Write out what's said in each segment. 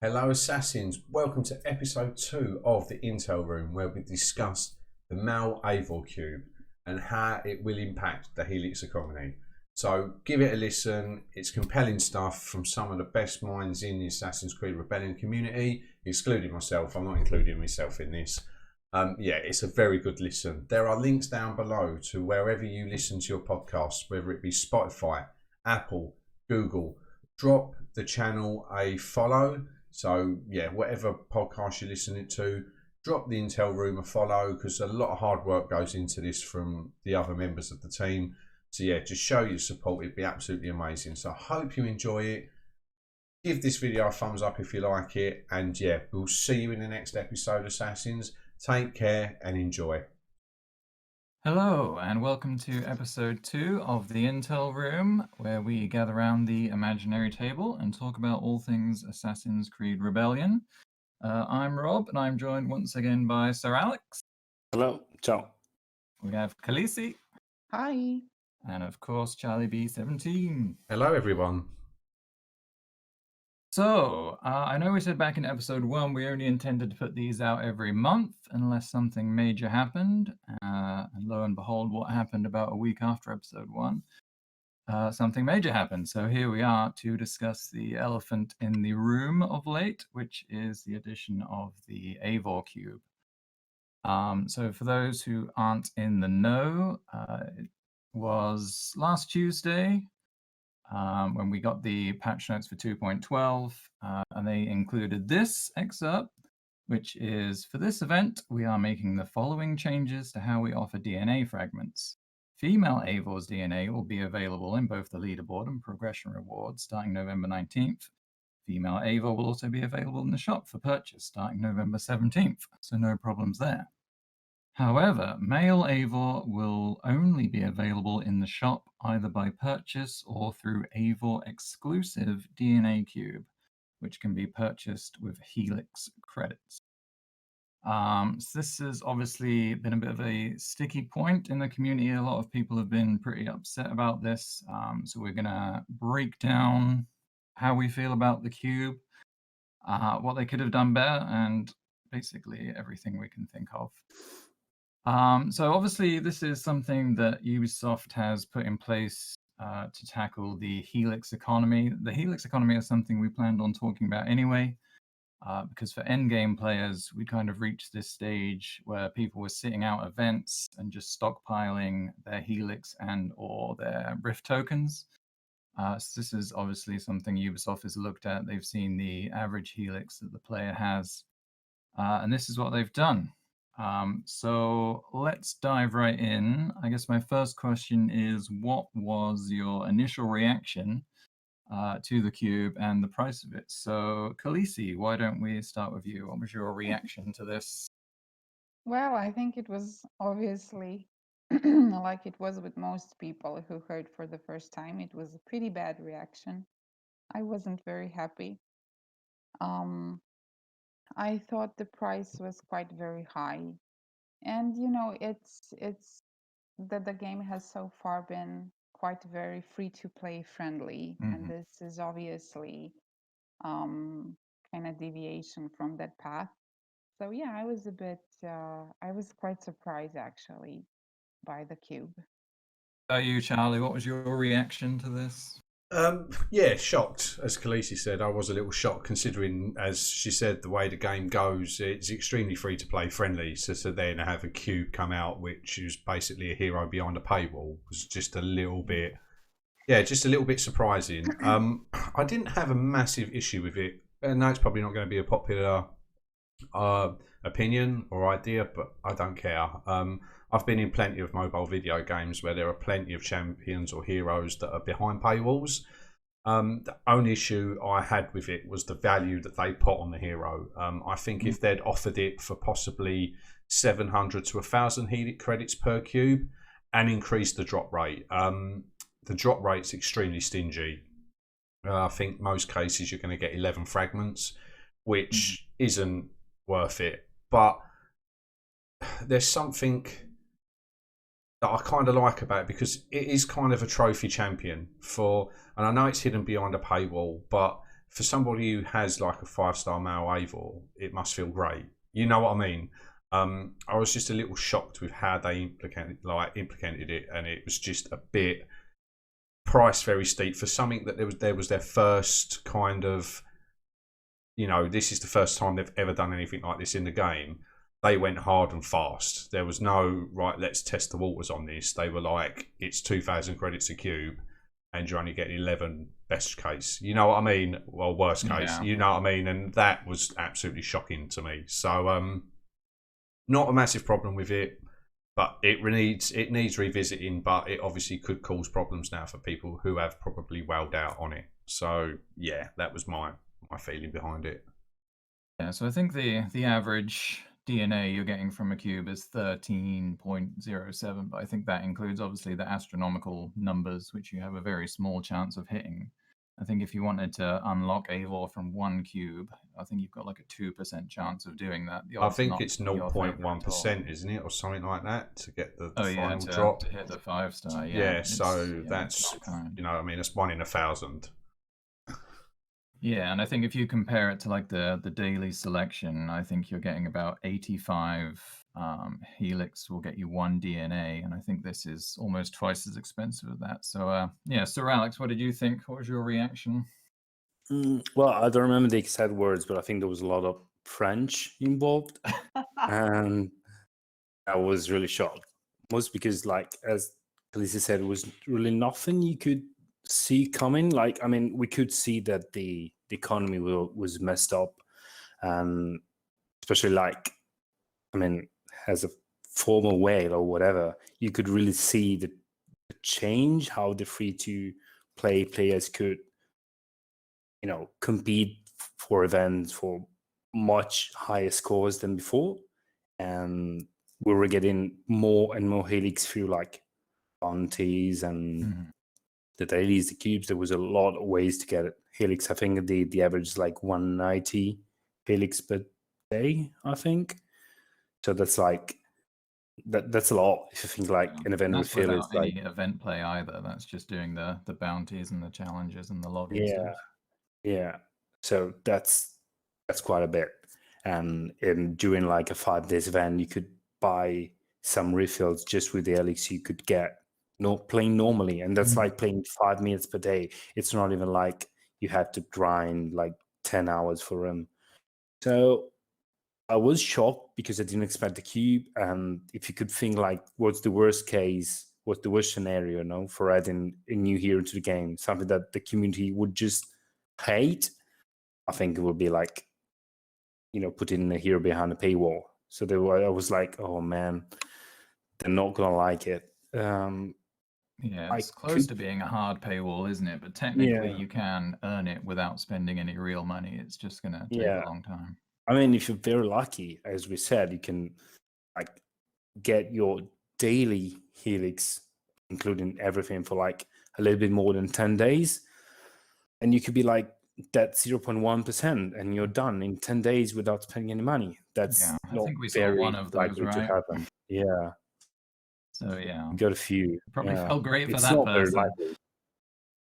Hello Assassins, welcome to episode 2 of the Intel Room, where we discuss the Mal Eivor cube and how it will impact the Helix economy. So give it a listen, it's compelling stuff from some of the best minds in the Assassin's Creed Rebellion community, excluding myself. I'm not including myself in this. Yeah, it's a very good listen. There are links down below to wherever you listen to your podcasts, whether it be Spotify, Apple, Google. Drop the channel a follow. So yeah, whatever podcast you're listening to, drop the Intel Room a follow, because a lot of hard work goes into this from the other members of the team. So yeah, just show your support. It'd be absolutely amazing. So I hope you enjoy it. Give this video a thumbs up if you like it. And yeah, we'll see you in the next episode, Assassins. Take care and enjoy. Hello, and welcome to episode 2 of the Intel Room, where we gather around the imaginary table and talk about all things Assassin's Creed Rebellion. I'm Rob, and I'm joined once again by Sir Alex. Hello, ciao. We have Khaleesi. Hi. And of course, Charlie B17. Hello, everyone. So, I know we said back in episode 1 we only intended to put these out every month unless something major happened. And lo and behold, what happened about a week after episode 1? Something major happened. So here we are to discuss the elephant in the room of late, which is the addition of the Eivor cube. So for those who aren't in the know, it was last Tuesday when we got the patch notes for 2.12, and they included this excerpt, which is, for this event, we are making the following changes to how we offer DNA fragments. Female Eivor's DNA will be available in both the leaderboard and progression rewards starting November 19th. Female Eivor will also be available in the shop for purchase starting November 17th, so no problems there. However, male Eivor will only be available in the shop either by purchase or through Eivor exclusive DNA cube, which can be purchased with Helix credits. So this has obviously been a bit of a sticky point in the community. A lot of people have been pretty upset about this. So we're going to break down how we feel about the cube, what they could have done better, and basically everything we can think of. So obviously this is something that Ubisoft has put in place to tackle the Helix economy. The Helix economy is something we planned on talking about anyway, because for endgame players, we kind of reached this stage where people were sitting out events and just stockpiling their Helix and or their Rift tokens. So this is obviously something Ubisoft has looked at. They've seen the average Helix that the player has, and this is what they've done. So let's dive right in. I guess my first question is, what was your initial reaction to the cube and the price of it? So Khaleesi, why don't we start with you? What was your reaction to this? Well, I think it was obviously like it was with most people who heard for the first time. It was a pretty bad reaction. I wasn't very happy. I thought the price was quite very high. And you know, it's that the game has so far been quite very free to play friendly, and this is obviously kind of deviation from that path. So yeah, I was a bit I was quite surprised actually by the cube. You, Charlie, what was your reaction to this? Yeah, shocked. As Khaleesi said, I was a little shocked considering, as she said, the way the game goes, it's extremely free to play friendly. So to then have a cube come out, which is basically a hero behind a paywall, was just a little bit, just a little bit surprising. I didn't have a massive issue with it. And no, it's probably not going to be a popular opinion or idea, but I don't care. I've been in plenty of mobile video games where there are plenty of champions or heroes that are behind paywalls. The only issue I had with it was the value that they put on the hero. I think if they'd offered it for possibly 700 to 1,000 Helix credits per cube and increased the drop rate. The drop rate's extremely stingy. I think most cases you're going to get 11 fragments, which isn't worth it. But there's something that I kind of like about it, because it is kind of a trophy champion and I know it's hidden behind a paywall, but for somebody who has like a 5-star male Eivor, it must feel great. You know what I mean? I was just a little shocked with how they implicated it, and it was just a bit priced very steep for something that there was their first kind of, this is the first time they've ever done anything like this in the game. They went hard and fast. There was no, right, let's test the waters on this. They were like, it's 2,000 credits a cube and you're only getting 11 best case. You know what I mean? Well, worst case. Yeah. You know what I mean? And that was absolutely shocking to me. So, not a massive problem with it, but it needs revisiting, but it obviously could cause problems now for people who have probably welled out on it. So, yeah, that was my feeling behind it. Yeah, so I think the average DNA you're getting from a cube is 13.07, but I think that includes obviously the astronomical numbers, which you have a very small chance of hitting. I think if you wanted to unlock Eivor from one cube, I think you've got like a 2% chance of doing that. I think it's 0.1%, isn't it, or something like that, to get the final drop to hit the 5-star. Yeah, so that's it's 1 in 1,000. Yeah, and I think if you compare it to like the daily selection, I think you're getting about 85 helix will get you 1 DNA, and I think this is almost twice as expensive as that. So yeah, Sir Alex, what did you think? What was your reaction? Well, I don't remember the exact words, but I think there was a lot of French involved, and I was really shocked. Most because, like as Felicia said, it was really nothing you could see coming. Like, I mean, we could see that the economy was messed up, and especially like, I mean, as a former whale or whatever, you could really see the change, how the free to play players could, compete for events for much higher scores than before, and we were getting more and more helix through like bounties and the dailies, the cubes. There was a lot of ways to get it. Helix, I think the average is like 190 helix per day, I think. So that's like that's a lot. If you think like an event with without is like any event play either. That's just doing the bounties and the challenges and the login stuff. Yeah. So that's quite a bit. And during like a 5 days event, you could buy some refills just with the helix you could get playing normally, and that's like playing 5 minutes per day. It's not even like you had to grind like 10 hours for them. So I was shocked because I didn't expect the cube. And if you could think like, what's the worst case, what's the worst scenario, for adding a new hero to the game, something that the community would just hate, I think it would be like, putting a hero behind a paywall. So I was like, oh man, they're not gonna like it. Yeah, it's close to being a hard paywall, isn't it? But technically, you can earn it without spending any real money. It's just going to take a long time. I mean, if you're very lucky, as we said, you can like get your daily helix, including everything, for like a little bit more than 10 days. And you could be like that 0.1%, and you're done in 10 days without spending any money. That's I think we saw one of those, likely right? to happen. Yeah. So yeah, you got a few. Probably felt great for it's that not person. Very likely.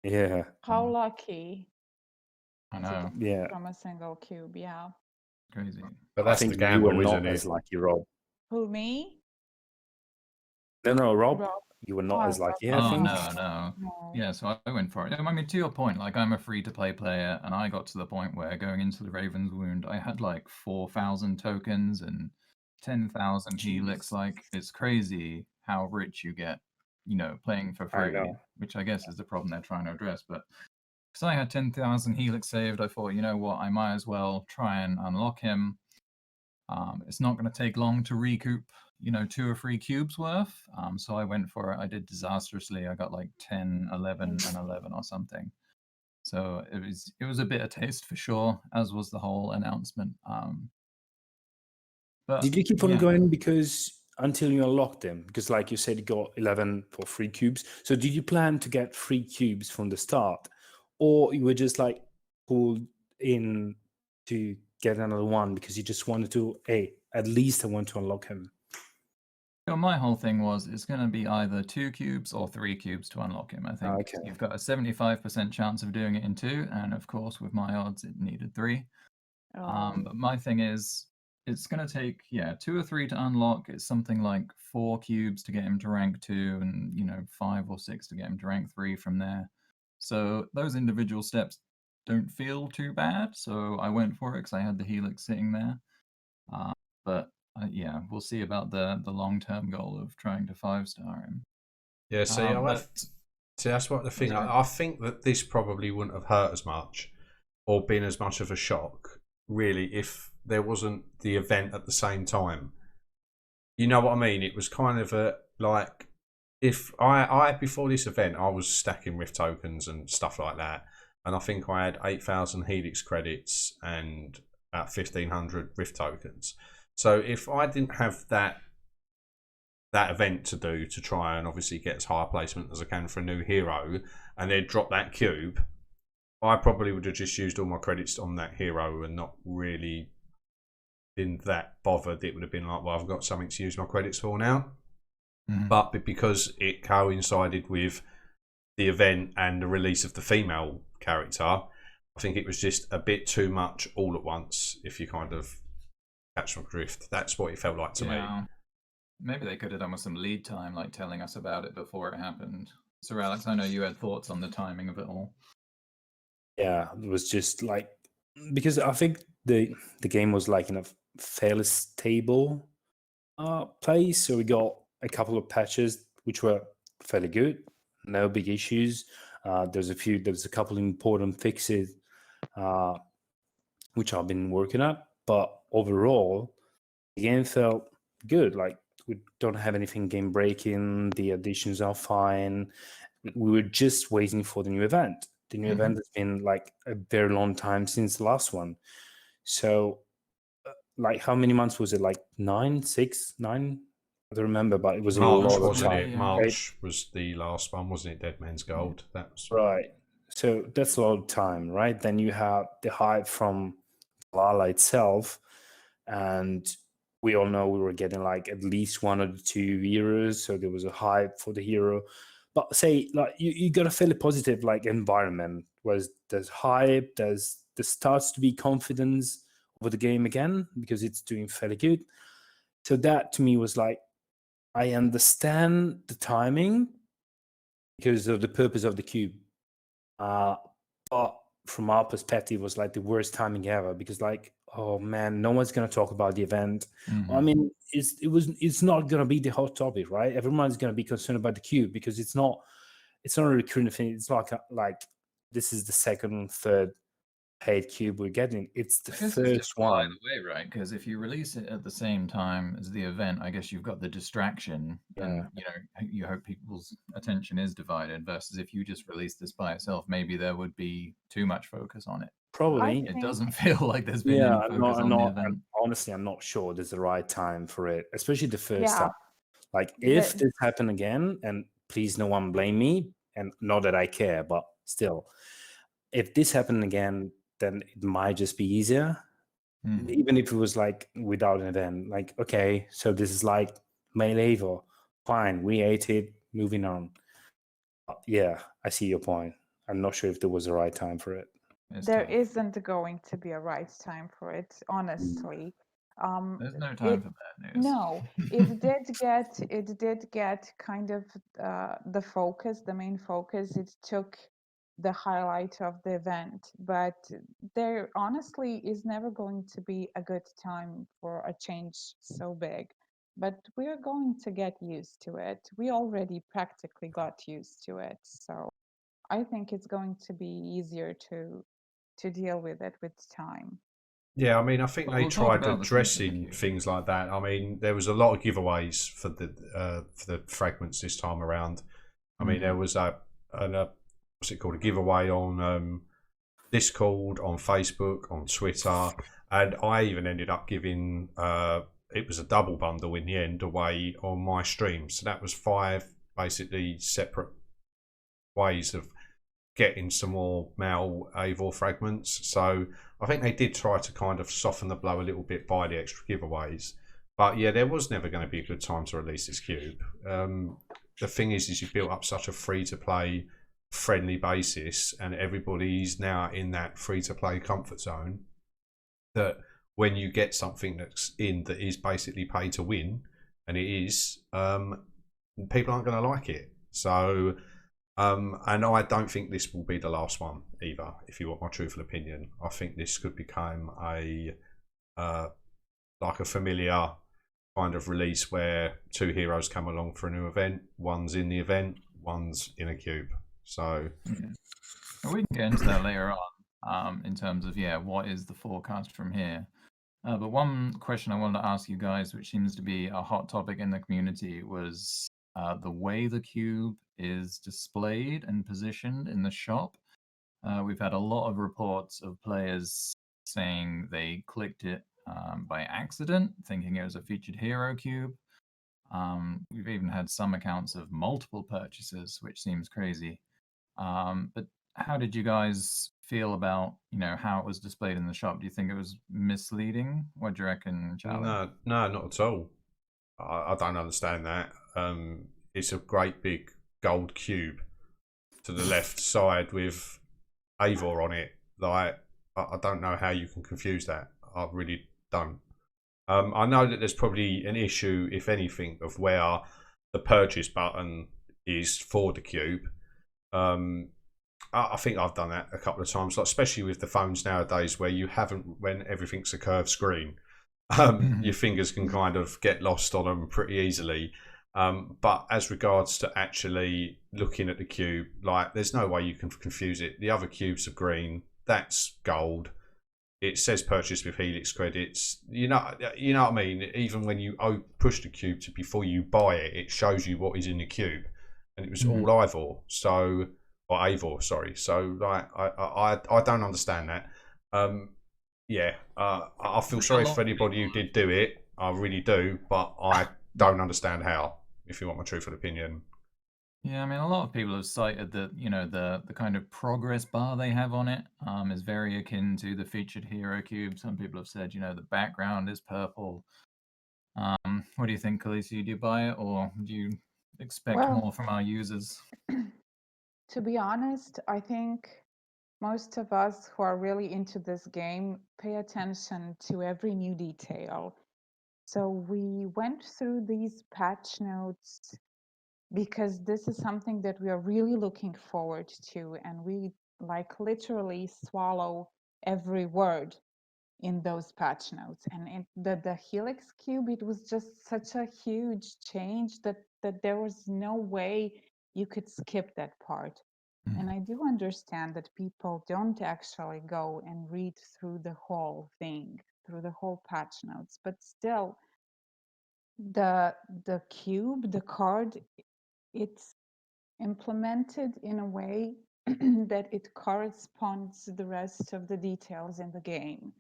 Yeah. How lucky. I know. Yeah. From a single cube, yeah. Crazy. But that's the gamble, isn't it? As lucky, Rob. Who, me? No, Rob. You were not as lucky. I think. No. Yeah, so I went for it. I mean, to your point, like I'm a free-to-play player, and I got to the point where going into the Raven's Wound, I had like 4,000 tokens and 10,000 helix. Like, it's crazy how rich you get, playing for free, which I guess is the problem they're trying to address. But because I had 10,000 helix saved, I thought, you know what, I might as well try and unlock him. It's not going to take long to recoup 2 or 3 cubes worth. So I went for it. I did disastrously. I got like 10, 11, and 11 or something. So it was a bitter taste for sure, as was the whole announcement. But did you keep on going until you unlocked them? Because like you said, you got 11 for 3 cubes. So did you plan to get 3 cubes from the start, or you were just like pulled in to get another one because you just wanted to, at least I want to unlock him? So my whole thing was it's going to be either 2 cubes or 3 cubes to unlock him. I think Okay. you've got a 75% chance of doing it in 2, and of course with my odds it needed 3. But my thing is, it's going to take 2 or 3 to unlock. It's something like 4 cubes to get him to rank 2, and 5 or 6 to get him to rank 3 from there. So those individual steps don't feel too bad. So I went for it because I had the helix sitting there. But we'll see about the long-term goal of trying to 5-star him. Yeah, see, that's what the thing. I think that this probably wouldn't have hurt as much or been as much of a shock, really, if there wasn't the event at the same time. You know what I mean? It was kind of like, if I before this event, I was stacking Rift tokens and stuff like that, and I think I had 8,000 Helix credits and about 1,500 Rift tokens. So if I didn't have that event to do to try and obviously get as high a placement as I can for a new hero, and then drop that cube, I probably would have just used all my credits on that hero and not really been that bothered. It would have been like, well, I've got something to use my credits for now. But because it coincided with the event and the release of the female character, I think it was just a bit too much all at once, if you kind of catch my drift. That's what it felt like to me. Maybe they could have done with some lead time, like telling us about it before it happened. So Alex, I know you had thoughts on the timing of it all. Yeah, it was just like, because I think the game was like in a fairly stable place. So we got a couple of patches which were fairly good, no big issues. There's a couple of important fixes which I've been working at, but overall the game felt good. Like, we don't have anything game breaking, the additions are fine. We were just waiting for the new event. The new event has been like a very long time since the last one. So like, how many months was it? Like 9, 6, 9? I don't remember, but it was a lot of time. March was the last one, wasn't it? Dead Man's Gold. That was right. So that's a lot of time, right? Then you have the hype from Valhalla itself, and we all know we were getting like at least 1 or 2 heroes, so there was a hype for the hero. But say, like, you got a fairly positive like environment, whereas there's hype, there starts to be confidence over the game again because it's doing fairly good. So that to me was like, I understand the timing because of the purpose of the cube, but from our perspective, it was like the worst timing ever, because like, oh man, no one's gonna talk about the event. I mean, it's not gonna be the hot topic, right? Everyone's gonna be concerned about the cube because it's not a recurring thing. It's like this is the second, third paid cube we're getting. It's the first one. By the way, right? Because if you release it at the same time as the event, I guess you've got the distraction, and you hope people's attention is divided. Versus if you just release this by itself, maybe there would be too much focus on it. Probably. It doesn't feel like there's been any focus on the event. Honestly, I'm not sure there's the right time for it, especially the first time. Like, if this happened again, and please no one blame me, and not that I care, but still, if this happened again, then it might just be easier. Even if it was like without an event. Like, okay, so this is like male Eivor. Fine, we ate it, moving on. Yeah, I see your point. I'm not sure if there was a right time for it. There isn't going to be a right time for it, honestly. There's no time for bad news. No, it did get kind of the focus, the main focus. It took the highlight of the event, but there honestly is never going to be a good time for a change so big. But we are going to get used to it. We already practically got used to it, so I think it's going to be easier to deal with it with time. Yeah, I mean, I think they tried addressing things like that. I mean, there was a lot of giveaways for the fragments this time around. I mean, there was what's it called, a giveaway on Discord, on Facebook, on Twitter, and I even ended up giving it was a double bundle in the end away on my stream. So that was 5 basically separate ways of getting some more male Eivor fragments. So I think they did try to kind of soften the blow a little bit by the extra giveaways, But yeah, there was never going to be a good time to release this cube. The thing is you built up such a free-to-play friendly basis, and everybody's now in that free-to-play comfort zone, that when you get something that is basically pay to win, and it is, people aren't going to like it. So, and I don't think this will be the last one either. If you want my truthful opinion, I think this could become a like a familiar kind of release where two heroes come along for a new event. One's in the event, one's in a cube. So well, we can get into that later on, in terms of what is the forecast from here. But one question I wanted to ask you guys, which seems to be a hot topic in the community, was the way the cube is displayed and positioned in the shop. We've had a lot of reports of players saying they clicked it by accident, thinking it was a featured hero cube. We've even had some accounts of multiple purchases, which seems crazy. But how did you guys feel about, how it was displayed in the shop? Do you think it was misleading? What do you reckon, Charlie? no, not at all. I don't understand that. It's a great big gold cube to the left side with Eivor on it. Like, I don't know how you can confuse that. I really don't. I know that there's probably an issue, if anything, of where the purchase button is for the cube. I think I've done that a couple of times, like especially with the phones nowadays, where you haven't, when everything's a curved screen, your fingers can kind of get lost on them pretty easily. But as regards to actually looking at the cube, like, there's no way you can confuse it. The other cubes are green, that's gold. It says purchase with Helix credits. You know what I mean? Even when you push the cube to before you buy it, it shows you what is in the cube, and it was all Eivor. So, or Eivor, sorry. So, like, I don't understand that. I feel sorry for anybody who did do it. I really do, but I don't understand how. If you want my truthful opinion. Yeah, I mean, a lot of people have cited that, the kind of progress bar they have on it is very akin to the featured hero cube. Some people have said, the background is purple. What do you think, Khaleesi? Do you buy it, or do you expect more from our users? To be honest, I think most of us who are really into this game pay attention to every new detail. So we went through these patch notes because this is something that we are really looking forward to, and we literally swallow every word in those patch notes. And the Helix cube, it was just such a huge change that there was no way you could skip that part. And I do understand that people don't actually go and read through the whole thing, through the whole patch notes, but still, the cube, the card, it's implemented in a way that it corresponds to the rest of the details in the game.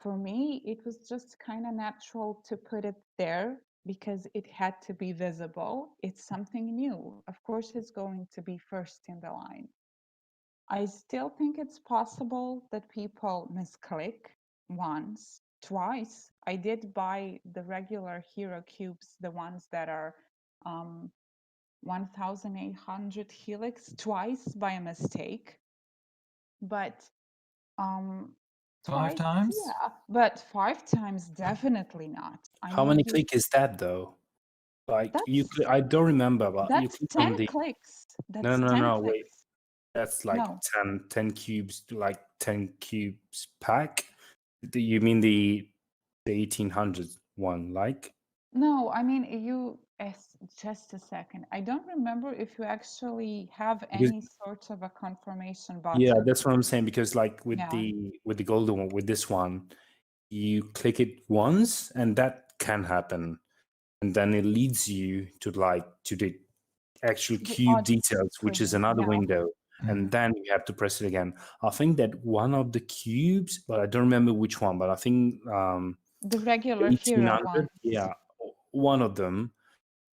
For me, it was just kind of natural to put it there because it had to be visible. It's something new. Of course, it's going to be first in the line. I still think it's possible that people misclick once, twice. I did buy the regular hero cubes, the ones that are 1800 Helix, twice by a mistake. But Five twice, times? yeah, but 5 times definitely not. How many click is that though? Like, I don't remember, but you that's click 10 on the clicks. That's no, 10 wait. clicks. That's like No. 10 cubes, like 10 cubes pack. You mean the 1800 one, like? No, I mean, just a second. I don't remember if you actually have any sort of a confirmation button. Yeah, that's what I'm saying, because like with the golden one, with this one, you click it once and that can happen, and then it leads you to the actual cube details, which is another window, and then you have to press it again. I think that one of the cubes, but I don't remember which one, but I think the regular hero one. Yeah, one of them,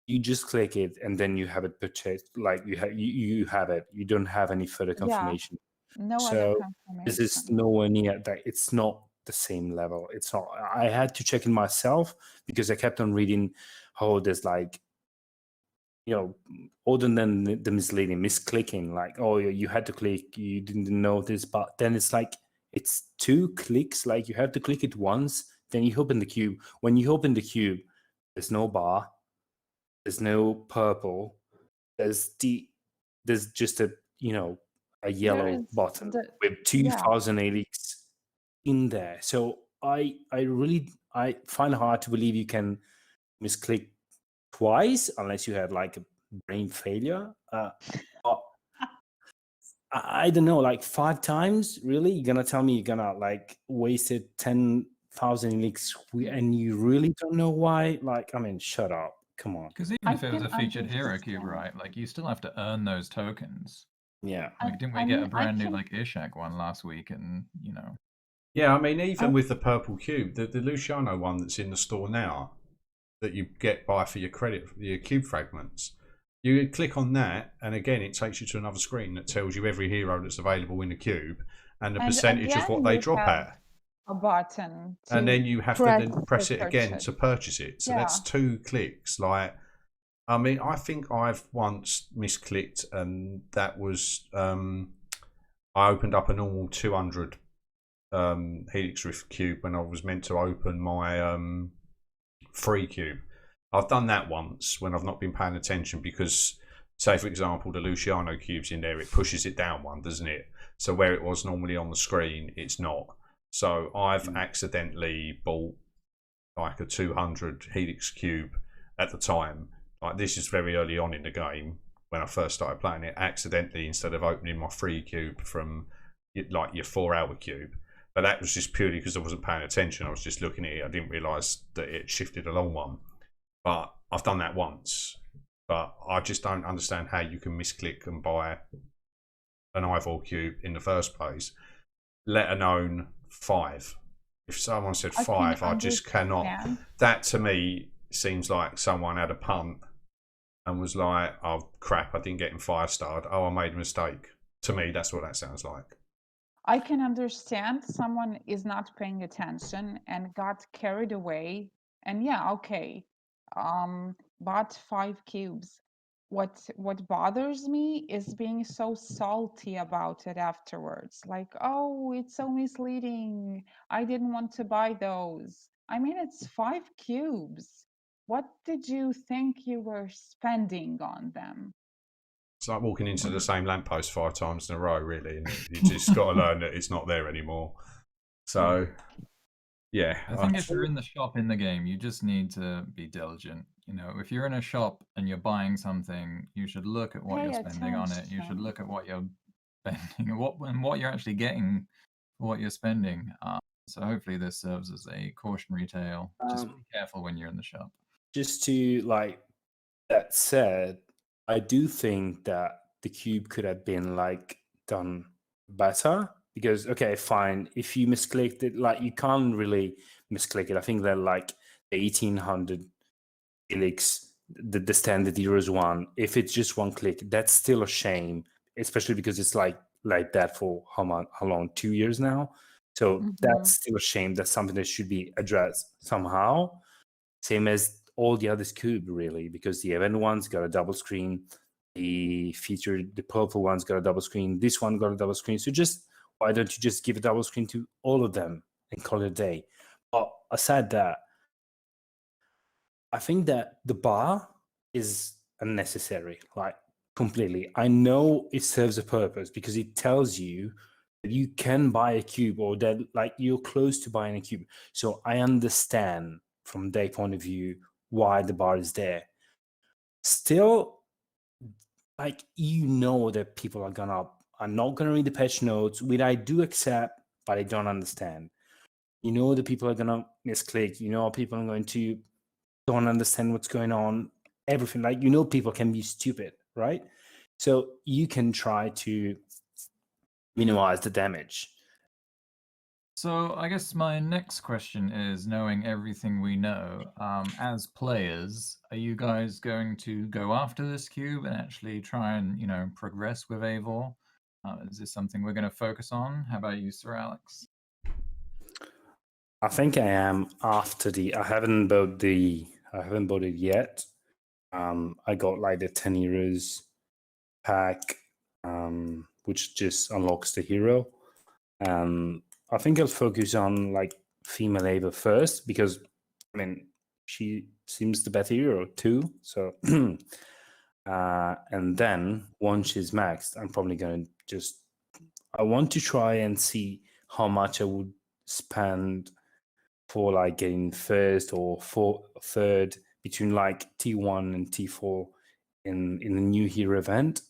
you just click it and then you have it purchased. Like you have it. You don't have any further confirmation. No So other confirmation. this is nowhere near that. It's not the same level. It's not. I had to check it myself because I kept on reading how there's like, other than the misleading, misclicking, like, oh, you had to click, you didn't notice, but then it's like it's 2 clicks. Like you have to click it once, then you open the cube. When you open the cube, there's no bar, there's no purple, there's just a There yellow is button the with yeah. 2000 helix in there. So I really find it hard to believe you can misclick twice unless you have like a brain failure. But I don't know, like 5 times, really? You're gonna tell me you're gonna like wasted 10,000 helix and you really don't know why? Like, I mean, shut up. Come on. Because even I if it was can a featured hero cube, understand. right? Like you still have to earn those tokens. Yeah. Like, didn't we I get a mean, I brand new can. like Ishak one last week? And Yeah, I mean, even I with the purple cube, the Luciano one that's in the store now that you buy for your credit, for your cube fragments, you click on that, and again, it takes you to another screen that tells you every hero that's available in the cube and the And percentage of what again, they you drop have at. a button And to then you have to press then to press it again purchase. to purchase it. So Yeah. that's 2 clicks. Like, I mean, I think I've once misclicked, and that was I opened up a normal 200 Helix Rift cube when I was meant to open my free cube. I've done that once when I've not been paying attention because, say for example, the Luciano cube's in there, it pushes it down one, doesn't it? So where it was normally on the screen, it's not. So I've accidentally bought like a 200 Helix cube at the time. Like, this is very early on in the game when I first started playing it. Accidentally, instead of opening my free cube from like your 4-hour cube, but that was just purely because I wasn't paying attention. I was just looking at it. I didn't realise that it shifted along one. But I've done that once. But I just don't understand how you can misclick and buy an Eivor cube in the first place, let alone 5. If someone said I can 5, I just cannot. understand. That to me seems like someone had a punt and was like, oh crap, I didn't get him 5-starred. Oh, I made a mistake. To me, that's what that sounds like. I can understand someone is not paying attention and got carried away. And yeah, okay, bought 5 cubes. What bothers me is being so salty about it afterwards. Like, oh, it's so misleading. I didn't want to buy those. I mean, it's 5 cubes. What did you think you were spending on them? It's like walking into the same lamppost 5 times in a row, really, isn't it? You just got to learn that it's not there anymore. So, yeah. I think if you're in the shop in the game, you just need to be diligent. If you're in a shop and you're buying something, you should look at what Pay you're spending on it. You should attention. look at what you're spending and what you're actually getting for what you're spending. So hopefully this serves as a cautionary tale. Just be careful when you're in the shop. Just to like that said, I do think that the cube could have been like done better because okay, fine. If you misclicked it, like you can't really misclick it. I think that like the 1800 helix, the standard Euros one, if it's just one click, that's still a shame, especially because it's like that for how long? 2 years now. So that's still a shame. That's something that should be addressed somehow. Same as all the others could really, because the event one's got a double screen, the purple one's got a double screen, this one got a double screen. So just why don't you just give a double screen to all of them and call it a day? But aside that, I think that the bar is unnecessary, like completely. I know it serves a purpose because it tells you that you can buy a cube or that like you're close to buying a cube. So I understand from their point of view why the bar is there. Still, like that people are not gonna read the patch notes, which I do accept, but I don't understand. The people are gonna misclick. People are going to don't understand what's going on. Everything like people can be stupid, right? So you can try to minimize the damage. So I guess my next question is, knowing everything we know, as players, are you guys going to go after this cube and actually try and, progress with Eivor? Is this something we're going to focus on? How about you, Sir Alex? I think I am after the. I haven't bought it yet. I got like the 10 euros pack, which just unlocks the hero. I think I'll focus on like female Eivor first because, I mean, she seems the better hero too. So, and then once she's maxed, I'm probably going to just. I want to try and see how much I would spend for like getting first or third between like T1 and T4 in the new hero event,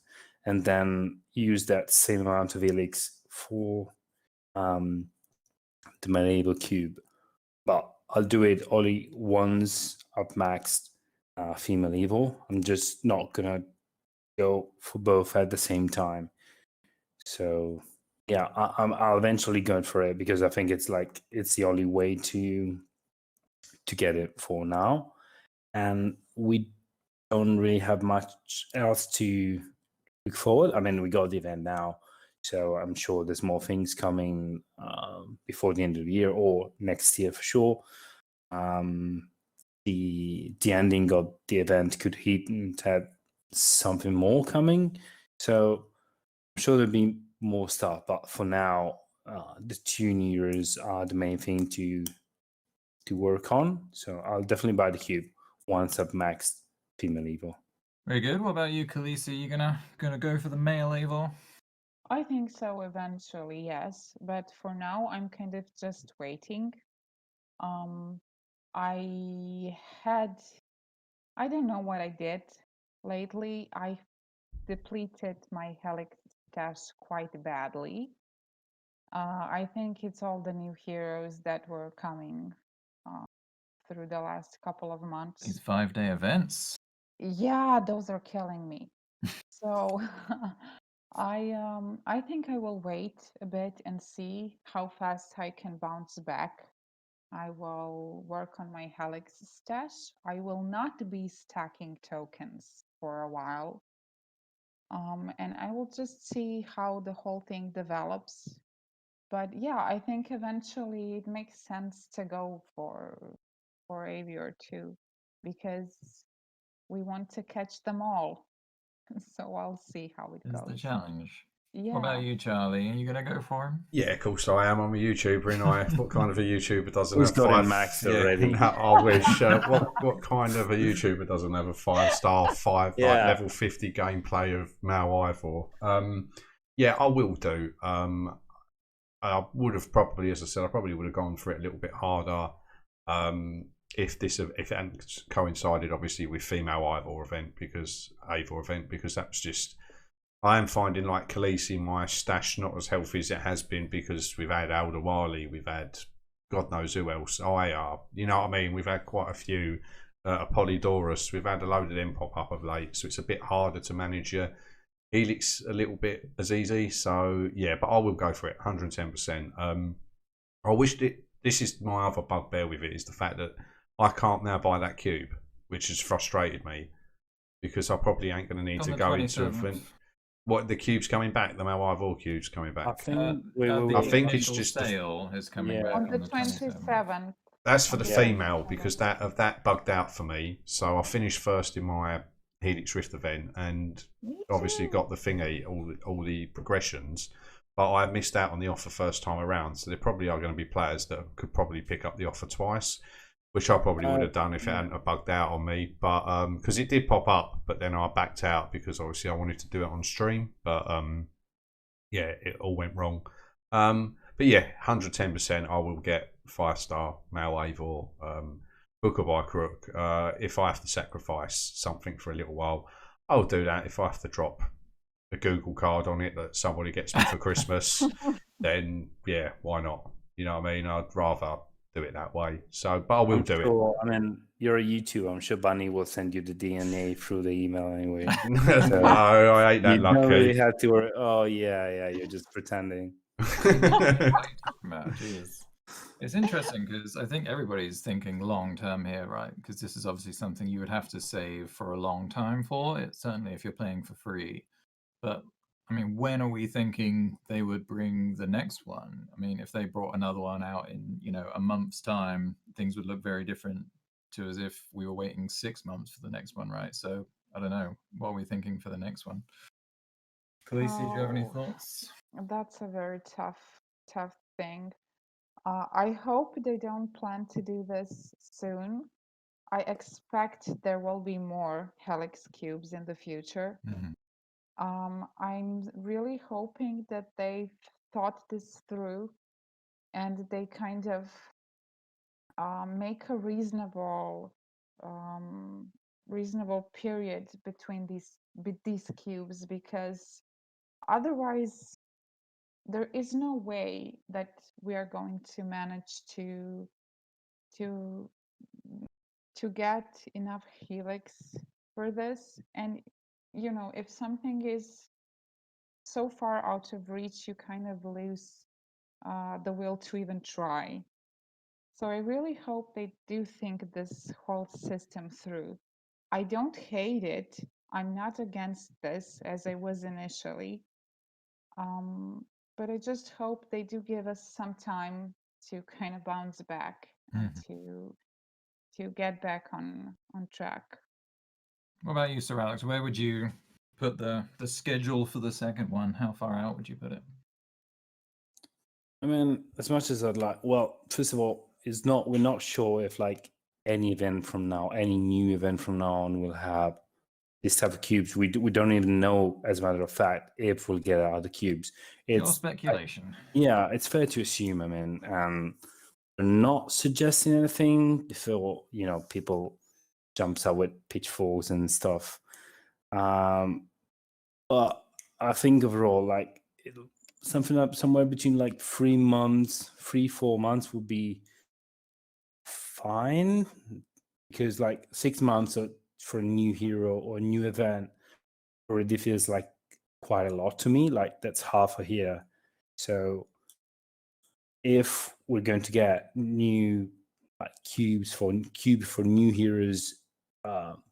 and then use that same amount of Elix for the medieval cube. But I'll do it only once I've maxed female Eivor. I'm just not gonna go for both at the same time. So yeah, I'll eventually go for it because I think it's the only way to get it for now. And we don't really have much else to look forward. I mean, we got the event now, so I'm sure there's more things coming before the end of the year or next year for sure. The ending of the event could hint at something more coming, so I'm sure there'll be more stuff. But for now, the 2 years are the main thing to work on. So I'll definitely buy the cube once I've maxed female Eivor. Very good. What about you, Khaleesi? You gonna go for the male Eivor? I think so eventually, yes. But for now, I'm kind of just waiting. I don't know what I did lately. I depleted my Helix stash quite badly. I think it's all the new heroes that were coming through the last couple of months. These 5-day events. Yeah, those are killing me. So I think I will wait a bit and see how fast I can bounce back. I will work on my Helix stash. I will not be stacking tokens for a while. And I will just see how the whole thing develops. But yeah, I think eventually it makes sense to go for Eivor too, because we want to catch them all. So I'll see how it Is goes. the challenge. Yeah. What about you, Charlie? Are you gonna go for him? Yeah, of course I am. I'm a YouTuber, and what kind of a YouTuber doesn't Who's have got five? him maxed already? No, I wish. What kind of a YouTuber doesn't have a 5-star, like level 50 gameplay of Mal Eivor? Yeah, I will do. I would have probably, as I said, I probably would have gone for it a little bit harder. If it hadn't coincided, obviously, with female Eivor event because that's just. I am finding like Khaleesi, my stash not as healthy as it has been because we've had Alder Wiley, we've had God knows who else. You know what I mean? We've had quite a few Polydorus. We've had a load of them pop up of late, so it's a bit harder to manage your Helix a little bit as easy. So yeah, but I will go for it 110%. I wish this is my other bugbear with it is the fact that I can't now buy that cube, which has frustrated me because I probably ain't going to need to go into a thing. What, the cube's coming back? The Mal Eivor cube's coming back? I think I think it's just sale is coming back on the 27th. That's for the female because that bugged out for me. So I finished first in my Helix Rift event and obviously got the thingy, all the progressions, but I missed out on the offer first time around. So there probably are going to be players that could probably pick up the offer twice, which I probably would have done if it hadn't bugged out on me. But because it did pop up, but then I backed out because obviously I wanted to do it on stream. But yeah, it all went wrong. But yeah, 110%. I will get 5-star Mal Eivor, Booker by Crook. If I have to sacrifice something for a little while, I'll do that. If I have to drop a Google card on it that somebody gets me for Christmas, then yeah, why not? You know what I mean? I'd rather do it that way. So, but I will do it. I mean, you're a YouTuber. I'm sure Bunny will send you the DNA through the email anyway. No, I ain't that you lucky. Don't really have to worry. Oh yeah, you're just pretending. Jeez. It's interesting because I think everybody's thinking long term here, right? Because this is obviously something you would have to save for a long time for. It certainly if you're playing for free. But I mean, when are we thinking they would bring the next one? I mean, if they brought another one out in, a month's time, things would look very different to as if we were waiting 6 months for the next one, right? So I don't know. What are we thinking for the next one? Khaleesi, do you have any Oh, thoughts? that's a very tough thing. I hope they don't plan to do this soon. I expect there will be more helix cubes in the future. Mhm. I'm really hoping that they've thought this through and they kind of make a um, reasonable period between these cubes, because otherwise there is no way that we are going to manage to to get enough helix for this. And if something is so far out of reach, you kind of lose the will to even try. So I really hope they do think this whole system through. I don't hate it. I'm not against this as I was initially. Um, but I just hope they do give us some time to kind of bounce back and Mhm. to get back on track. What about you, Sir Alex? Where would you put the schedule for the second one? How far out would you put it? I mean, as much as I'd like, well, first of all, we're not sure if like any new event from now on will have this type of cubes. We don't even know, as a matter of fact, if we'll get other cubes. Pure It's speculation. yeah, it's fair to assume. I mean, we're not suggesting anything before people jumps out with pitchforks and stuff. But I think overall, like something up somewhere between like 4 months would be fine, because like 6 months for a new hero or a new event already feels like quite a lot to me. Like that's half a year. So if we're going to get new cubes for new heroes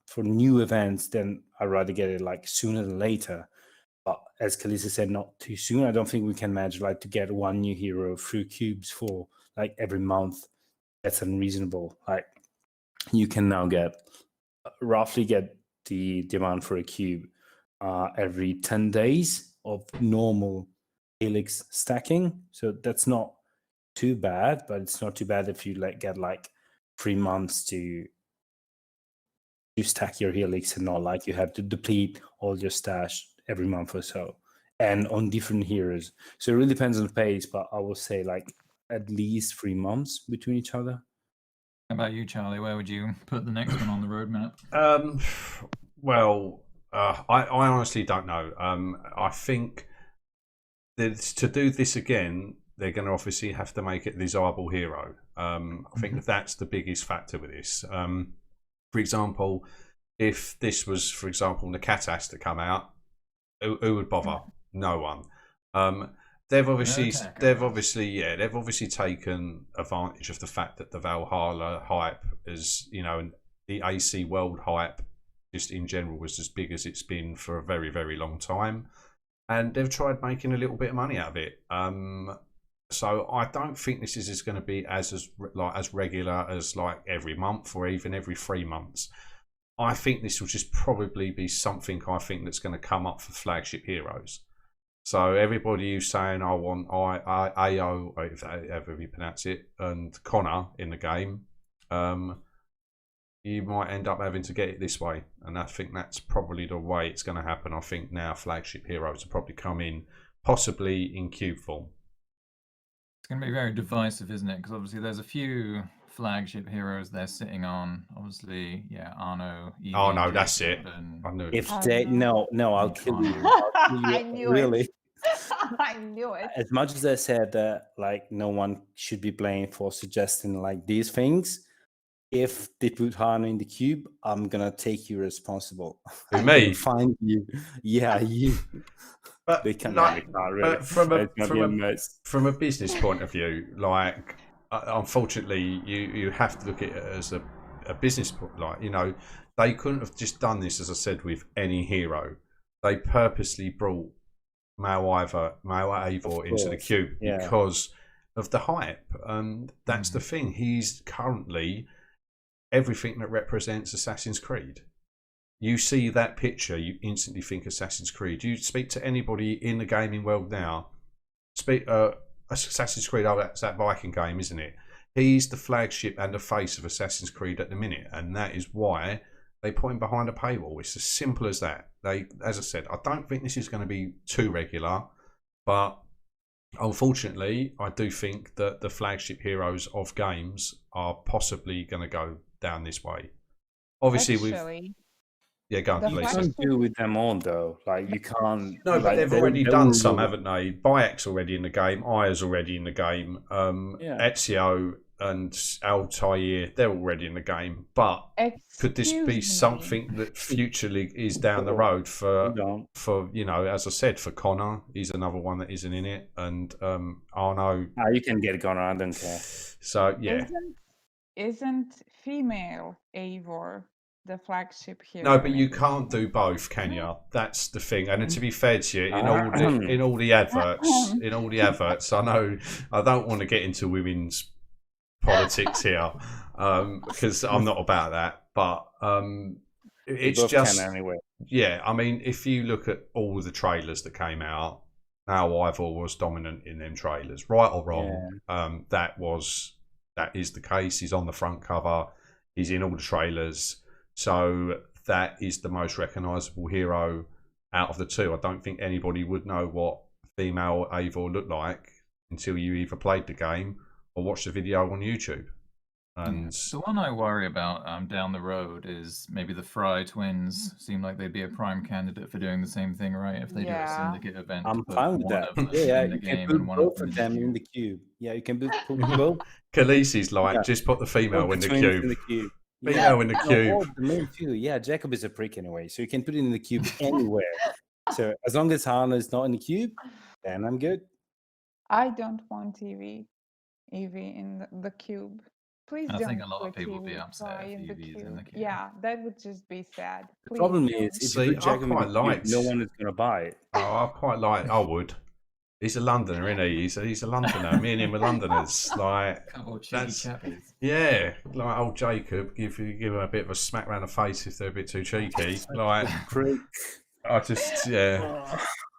for new events, then I'd rather get it like sooner than later. But as Kalisa said, not too soon. I don't think we can manage like to get one new hero through cubes for like every month. That's unreasonable. Like you can now roughly get the demand for a cube every 10 days of normal helix stacking. So that's not too bad, but it's not too bad if you get like 3 months to stack your helix and not like you have to deplete all your stash every month or so, and on different heroes. So it really depends on the pace, but I will say like at least 3 months between each other. How about you, Charlie? Where would you put the next one on the roadmap? Well, I honestly don't know. I think that to do this again, they're going to obviously have to make it a desirable hero. I think that's the biggest factor with this. For example, if this was, for example, Nakatas to come out, who would bother? No one. They've obviously taken advantage of the fact that the Valhalla hype is, and the AC world hype just in general was as big as it's been for a very, very long time, and they've tried making a little bit of money out of it. So I don't think this is going to be as regular as like every month or even every 3 months. I think this will just probably be something that's going to come up for flagship heroes. So everybody who's saying I want AO, however you pronounce it, and Connor in the game, you might end up having to get it this way. And I think that's probably the way it's going to happen. I think now flagship heroes will probably come in, possibly in cube form. It's going to be very divisive, isn't it? Because obviously there's a few flagship heroes they're sitting on. Obviously, yeah, Arno, Evie, Oh no, that's Jacob, it. and I knew. If Oh, they no. I'll kill you. I'll kill you I knew really. it. I knew it. As much as I said that like no one should be blamed for suggesting like these things, if they put Hana in the cube, I'm gonna take you responsible. Who, I'm me? gonna find you. Yeah, you. But They can't like, really. but from It's gonna be a mess. a business point of view, like unfortunately, you have to look at it as a business. Like they couldn't have just done this, as I said, with any hero. They purposely brought Male Eivor into the course, cube yeah. because of the hype. That's the thing. He's currently everything that represents Assassin's Creed. You see that picture, you instantly think Assassin's Creed. You speak to anybody in the gaming world now, Assassin's Creed, oh, that's that Viking game, isn't it? He's the flagship and the face of Assassin's Creed at the minute, and that is why they put him behind a paywall. It's as simple as that. As I said, I don't think this is going to be too regular, but unfortunately, I do think that the flagship heroes of games are possibly going to go down this way. Obviously, Actually, go on, the You Lisa. can't flagship- do with them all though. Like you can't. No, but like, they've they- already they done will some, rule. haven't they? Bayek's already in the game. Aya's already in the game. Yeah. Ezio and Altair, they're already in the game. But could this be excuse me. something that Future League is down the road You don't. for as I said, for Connor? He's another one that isn't in it, and Arno. You can get Connor. I don't care. So yeah, Isn't female Eivor the flagship hero? no, but you can't do both, can you? That's the thing. And to be fair to you, in all the adverts, I know I don't want to get into women's politics here because I'm not about that. But it's both just can anyway. yeah. I mean, if you look at all the trailers that came out, now Eivor was dominant in them trailers, right or wrong. That is the case. He's on the front cover. He's in all the trailers. So that is the most recognisable hero out of the two. I don't think anybody would know what female Eivor looked like until you either played the game or watched the video on YouTube. And the one I worry about down the road is maybe the Fry twins seem like they'd be a prime candidate for doing the same thing, right? If they do a Yeah. syndicate event, I'm to put fine with one that. of them Yeah, in the you can game put and one both of of them them in the the cube. Yeah, you can put both. Khaleesi's like, Yeah. just put the female in the twins cube. in the cube. Female in the No, cube. or the main two. Yeah, Jacob is a prick anyway, so you can put it in the cube anywhere. So as long as Hana is not in the cube, then I'm good. I don't want Evie in the cube. Please I don't think a lot of put people would be Evie upset Fry if in the Evie's cube. in the cube. Yeah, that would just be sad. The Please problem don't. is if See, you put I Jacob in the quite cube, liked- no one is gonna buy it. Oh, I quite like. I would. He's a Londoner, isn't he? He's a Londoner. Me and him are Londoners. Like, Couple of cheeky that's chappies. yeah. Like old Jacob, give him a bit of a smack round the face if they're a bit too cheeky. Like, Prick. I just yeah.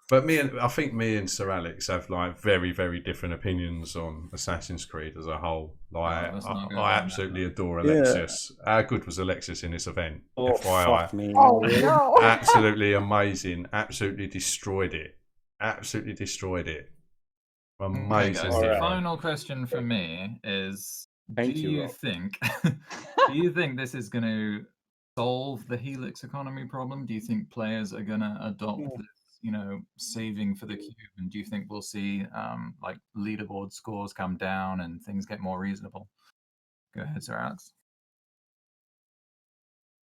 But I think me and Sir Alex have like very, very different opinions on Assassin's Creed as a whole. Like, let's not go I down absolutely that adore Yeah. Alexis. How good was Alexis in this event? Oh, FYI. fuck me. Oh no! Absolutely amazing. Absolutely destroyed it. Absolutely destroyed it. Okay, Amazing. guys, Alright. the final question for me is: Thank Do you, you Rob. think? Do you think this is going to solve the Helix economy problem? Do you think players are going to adopt Yeah. this, saving for the cube? And do you think we'll see like leaderboard scores come down and things get more reasonable? Go ahead, Sir Alex.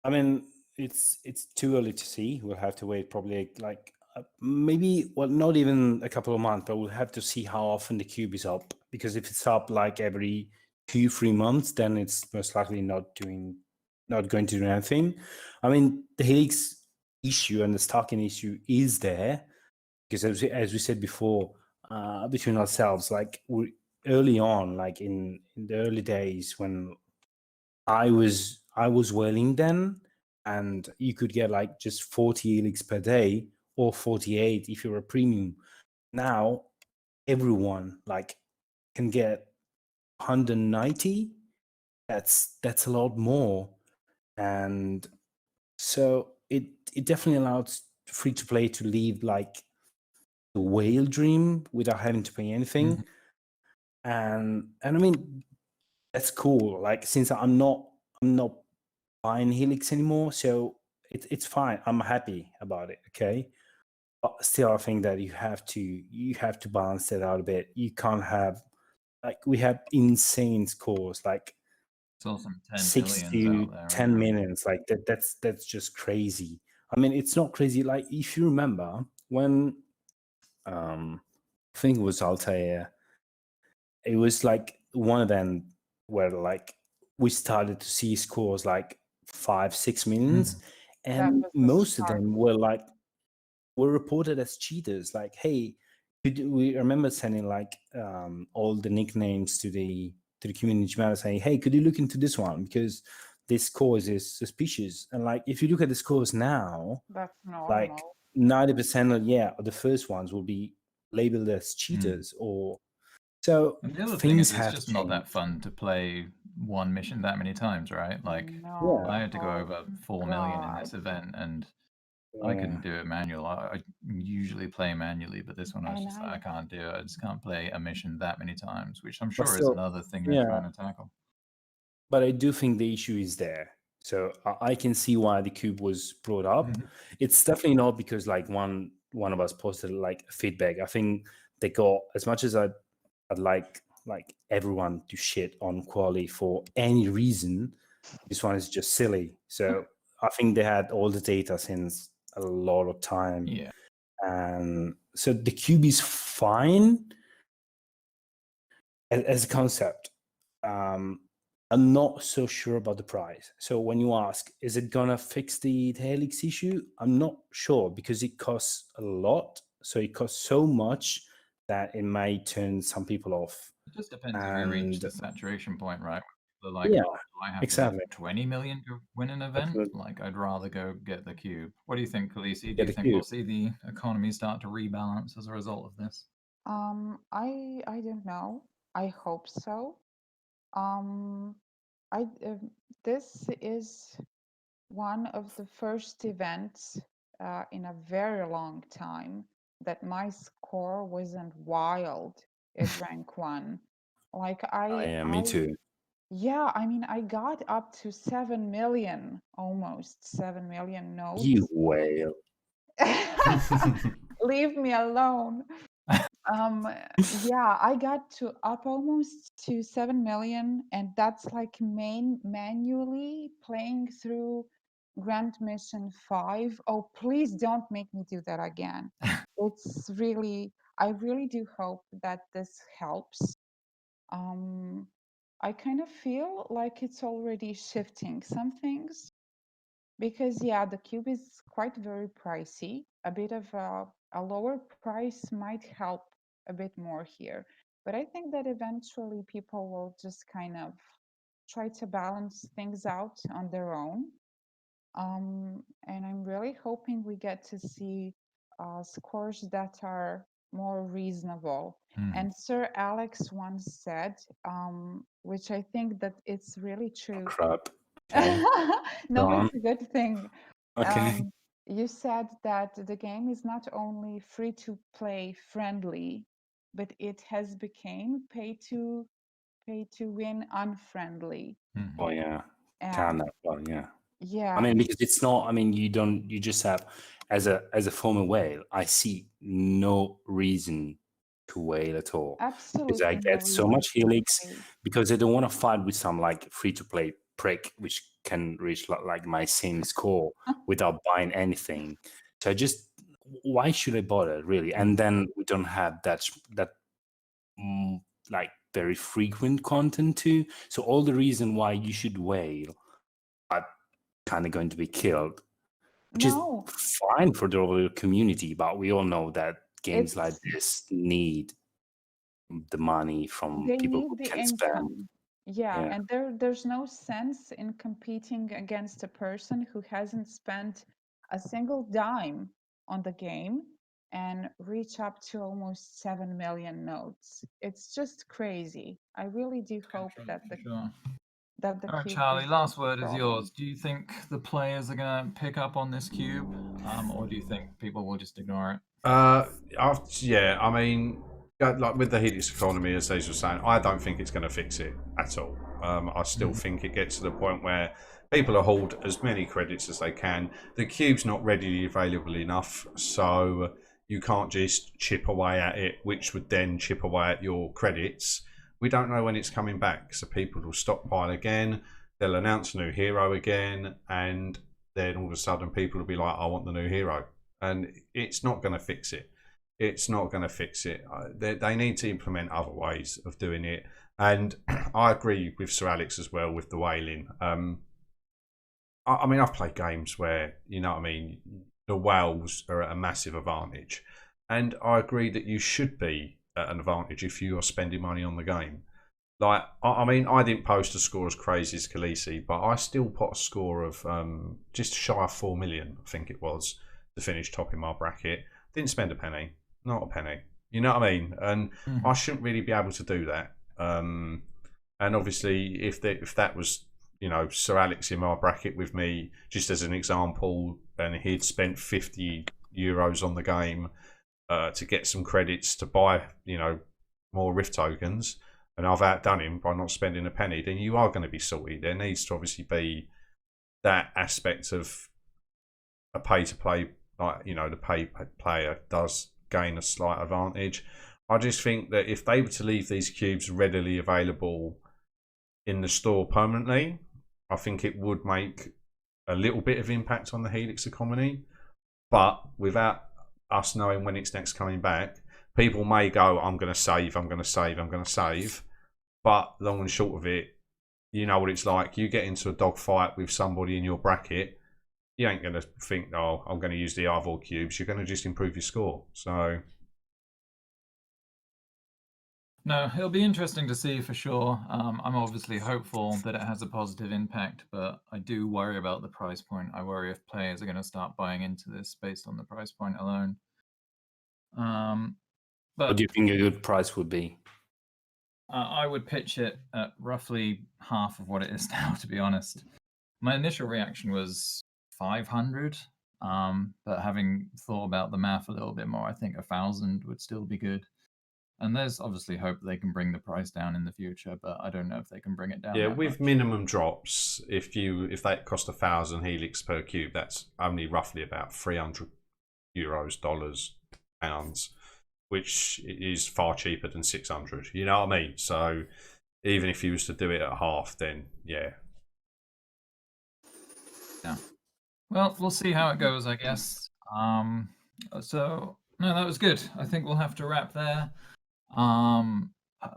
I mean, it's too early to see. We'll have to wait probably like maybe not even a couple of months, but we'll have to see how often the cube is up. Because if it's up like every 2-3 months, then it's most likely not going to do anything. I mean, the Helix issue and the stocking issue is there because as we said before, between ourselves, like we early on, like in the early days when I was whaling then, and you could get like just 40 Helix per day or 48 if you're a premium. Now everyone like can get 190. That's a lot more, and so it definitely allows free to play to leave like the whale dream without having to pay anything. And I mean that's cool. Like since I'm not buying Helix anymore, so it's fine. I'm happy about it. Okay, but still, I think that you have to balance that out a bit. You can't have like we have insane scores like Saw some 10 6 millions to out there. 10 minutes. Like that's just crazy. I mean, it's not crazy. Like if you remember when I think it was Altair, it was like one event where like we started to see scores like 5-6 millions, That and was the most of start. them were like were reported as cheaters. Like, hey, we remember sending like all the nicknames to the community matter saying, hey, could you look into this one because this cause is suspicious. And like, if you look at the scores now, That's like normal. 90% of the first ones will be labeled as cheaters or so. And the other thing things is, it's have just changed. not that fun to play one mission that many times, right? Like, No. I had to go Oh, over 4 million in God. this event, and I couldn't do it manual. I usually play manually, but this one I was And just like, I can't do it. I just can't play a mission that many times, which I'm But sure is still, another thing they're yeah. trying to tackle. But I do think the issue is there. So I can see why the cube was brought up. It's definitely not because like one of us posted like feedback. I think they got, as much as I'd like everyone to shit on Quali for any reason, this one is just silly. So I think they had all the data since a lot of time. Yeah. And so the cube is fine as a concept. I'm not so sure about the price. So when you ask, is it gonna fix the Helix issue? I'm not sure because it costs a lot. So it costs so much that it may turn some people off. It just depends if you reach the saturation point, right? They're like, Yeah, oh, do I have exactly. to 20 million to win an event? Like, I'd rather go get the cube. What do you think, Khaleesi? Do you think we'll see the economy start to rebalance as a result of this? I don't know. I hope so. I this is one of the first events in a very long time that my score wasn't wild at rank 1. Like me too. Yeah, I mean, I got up to 7 million, almost 7 million notes. You whale. Leave me alone. Yeah, I got to up almost to 7 million, and that's like manually playing through Grand Mission 5. Oh, please don't make me do that again. It's really, I really do hope that this helps. I kind of feel like it's already shifting some things because, yeah, the cube is quite very pricey. A bit of a lower price might help a bit more here. But I think that eventually people will just kind of try to balance things out on their own. And I'm really hoping we get to see scores that are more reasonable. And Sir Alex once said, which I think that it's really true. Crap. Okay. No, it's a good thing. Okay. You said that the game is not only free to play friendly, but it has become pay to win unfriendly. Oh yeah. And That one, yeah. yeah, I mean, because it's not. I mean, you just have as a former whale. I see no reason to whale at all because I absolutely no get so reason much to helix play. because I don't want to fight with some like free to play prick which can reach like my same score without buying anything. So I just, why should I bother really? And then we don't have that like very frequent content too. So all the reason why you should whale are kind of going to be killed, which is fine for the overall community. But we all know that games like this need the money from They people need who the can spend. income. Yeah, and there's no sense in competing against a person who hasn't spent a single dime on the game and reach up to almost 7 million notes. It's just crazy. I really do hope that the All right, cube Charlie, last resolves the word is problem. yours. Do you think the players are going to pick up on this cube, or do you think people will just ignore it? Yeah, I mean, like with the Helix economy, as Cesar was saying, I don't think it's going to fix it at all. I still think it gets to the point where people are hauled as many credits as they can. The cube's not readily available enough, so you can't just chip away at it, which would then chip away at your credits. We don't know when it's coming back, so people will stockpile again. They'll announce a new hero again, and then all of a sudden people will be like, I want the new hero. And it's not going to fix it. It's not going to fix it. They need to implement other ways of doing it. And I agree with Sir Alex as well with the whaling. I mean, I've played games where, you know what I mean, the whales are at a massive advantage. And I agree that you should be at an advantage if you are spending money on the game. Like, I mean, I didn't post a score as crazy as Khaleesi, but I still put a score of just shy of 4 million, I think it was, to finish top in my bracket. Didn't spend a penny, not a penny. You know what I mean? And I shouldn't really be able to do that. And obviously, if that was, you know, Sir Alex in my bracket with me, just as an example, and he'd spent €50 on the game to get some credits to buy, you know, more Rift tokens, and I've outdone him by not spending a penny, then you are going to be salty. There needs to obviously be that aspect of a pay-to-play, like, you know, the pay player does gain a slight advantage. I just think that if they were to leave these cubes readily available in the store permanently, I think it would make a little bit of impact on the Helix economy. But without us knowing when it's next coming back, people may go, I'm going to save, I'm going to save, I'm going to save. But long and short of it, you know what it's like. You get into a dogfight with somebody in your bracket, you ain't going to think, oh, I'm going to use the Eivor cubes. You're going to just improve your score. So, no, it'll be interesting to see for sure. I'm obviously hopeful that it has a positive impact, but I do worry about the price point. I worry if players are going to start buying into this based on the price point alone. But what do you think a good price would be? I would pitch it at roughly half of what it is now, to be honest. My initial reaction was 500, but having thought about the math a little bit more, I think 1,000 would still be good. And there's obviously hope they can bring the price down in the future, but I don't know if they can bring it down. yeah, with minimum drops, if that cost 1,000 Helix per cube, that's only roughly about €300, dollars, pounds, which is far cheaper than 600. You know what I mean? So even if you was to do it at half, then yeah. Well, we'll see how it goes, I guess. So no, that was good. I think we'll have to wrap there.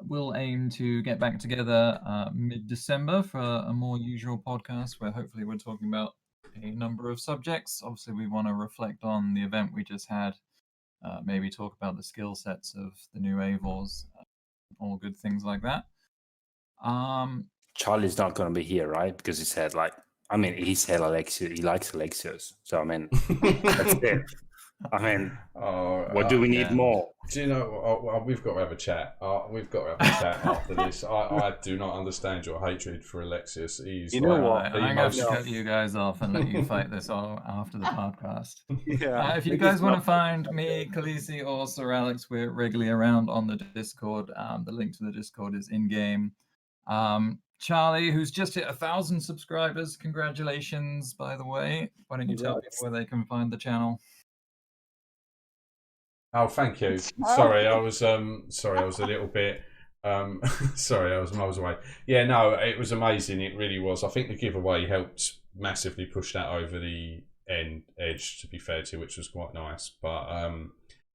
We'll aim to get back together mid-December for a more usual podcast where hopefully we're talking about a number of subjects. Obviously, we want to reflect on the event we just had, maybe talk about the skill sets of the new Eivors, all good things like that. Charlie's not going to be here, right? Because he said, like, I mean, he said Alexios, he likes Alexios. So, I mean, that's it. I mean, what do we need more? Do you know, we've got to have a chat. We've got to have a chat after this. I do not understand your hatred for Alexios. He's, you know what? I'm going to cut you guys off and let you fight this all after the podcast. Yeah. If you guys want to find me, Khaleesi, or Sir Alex, we're regularly around on the Discord. The link to the Discord is in-game. Charlie, who's just hit 1,000 subscribers. Congratulations, by the way. Why don't you tell people where they can find the channel? Oh, thank you. Sorry, I was a little bit sorry, I was miles away. Yeah, no, it was amazing. It really was. I think the giveaway helped massively push that over the edge, to be fair to, which was quite nice. But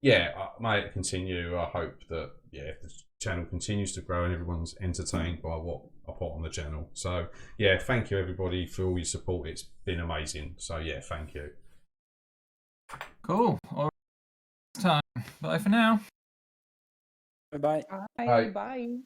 yeah, may it continue. I hope that the channel continues to grow and everyone's entertained by what I put on the channel. So yeah, thank you everybody for all your support. It's been amazing. So yeah, thank you. Cool. All right. Time. Bye for now. Bye-bye. Bye. Bye.